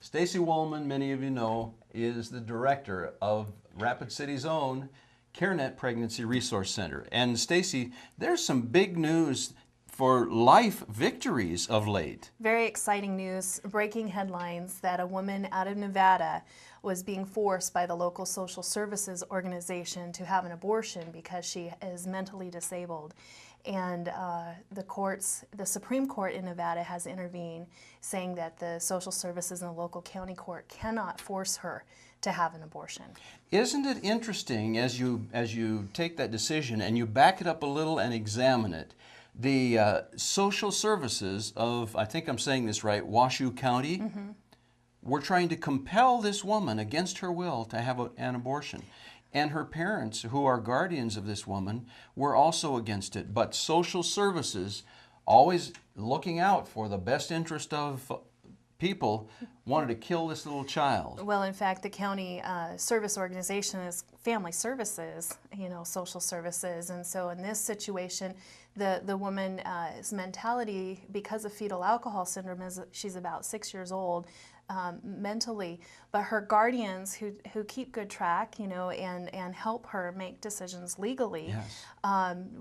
Stacy Woolman, many of you know, is the director of Rapid City's own CareNet Pregnancy Resource Center. And Stacy, there's some big news for life victories of late. Very exciting news, breaking headlines that a woman out of Nevada was being forced by the local social services organization to have an abortion because she is mentally disabled. And the Supreme Court in Nevada has intervened, saying that the social services and the local county court cannot force her to have an abortion. Isn't it interesting as you take that decision and you back it up a little and examine it? The social services of, I think I'm saying this right, Washoe County, were trying to compel this woman against her will to have an abortion. And her parents, who are guardians of this woman, were also against it. But social services, always looking out for the best interest of people, wanted to kill this little child. Well, in fact, the county service organization is family services, social services. And so in this situation, the woman's mentality, because of fetal alcohol syndrome, is she's about 6 years old mentally, but her guardians who keep good track, and help her make decisions legally, Yes.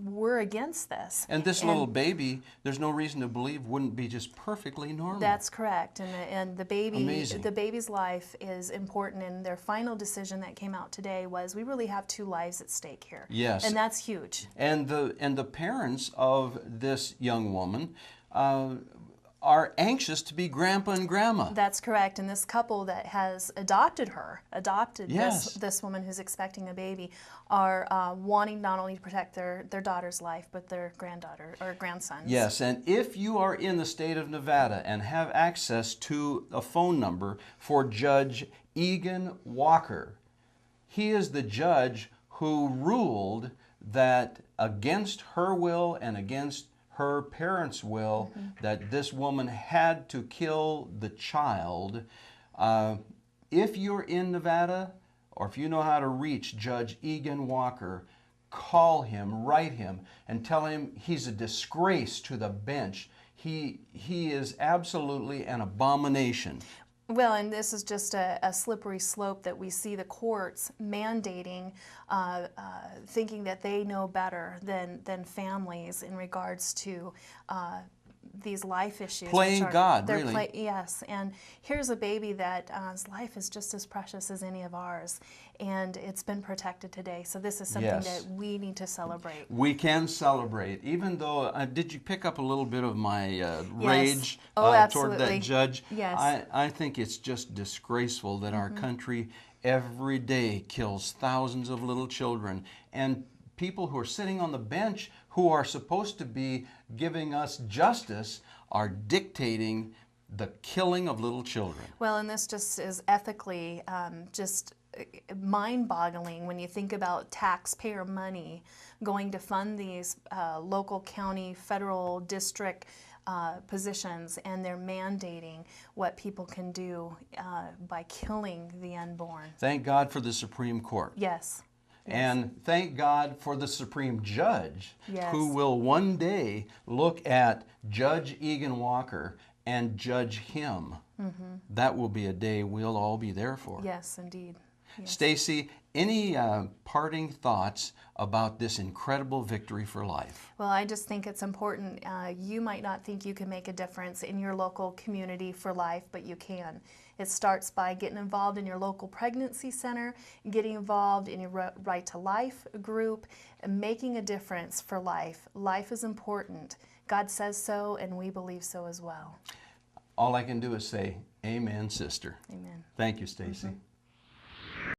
were against this. And this little baby, there's no reason to believe wouldn't be just perfectly normal. That's correct. And the baby, Amazing. the baby's life is important. And their final decision that came out today was, we really have 2 lives at stake here. Yes. And that's huge. And the parents of this young woman are anxious to be grandpa and grandma. That's correct. And this couple that has adopted Yes. this woman who's expecting a baby, are wanting not only to protect their daughter's life, but their granddaughter or grandson's. Yes, and if you are in the state of Nevada and have access to a phone number for Judge Egan Walker, he is the judge who ruled that against her will and against her parents' will, that this woman had to kill the child. If you're in Nevada, or if you know how to reach Judge Egan Walker, call him, write him, and tell him he's a disgrace to the bench. He is absolutely an abomination. Well, and this is just a slippery slope that we see the courts mandating, thinking that they know better than families in regards to these life issues. Playing God, really. Yes, and here's a baby that his life is just as precious as any of ours, and it's been protected today. So this is something Yes. that we need to celebrate. We can celebrate, even though, did you pick up a little bit of my rage Oh, toward absolutely. that judge? Yes. I think it's just disgraceful that our country every day kills thousands of little children, and people who are sitting on the bench who are supposed to be giving us justice are dictating the killing of little children. Well, and this just is ethically just mind-boggling when you think about taxpayer money going to fund these local, county, federal, district positions, and they're mandating what people can do by killing the unborn. Thank God for the Supreme Court. Yes. And thank God for the Supreme Judge, Yes. who will one day look at Judge Egan Walker and judge him. That will be a day we'll all be there for. Yes, indeed. Yes. Stacy, any parting thoughts about this incredible victory for life? Well, I just think it's important. You might not think you can make a difference in your local community for life, but you can. It starts by getting involved in your local pregnancy center, getting involved in your Right to Life group, and making a difference for life. Life is important. God says so, and we believe so as well. All I can do is say, amen, sister. Amen. Thank you, Stacy.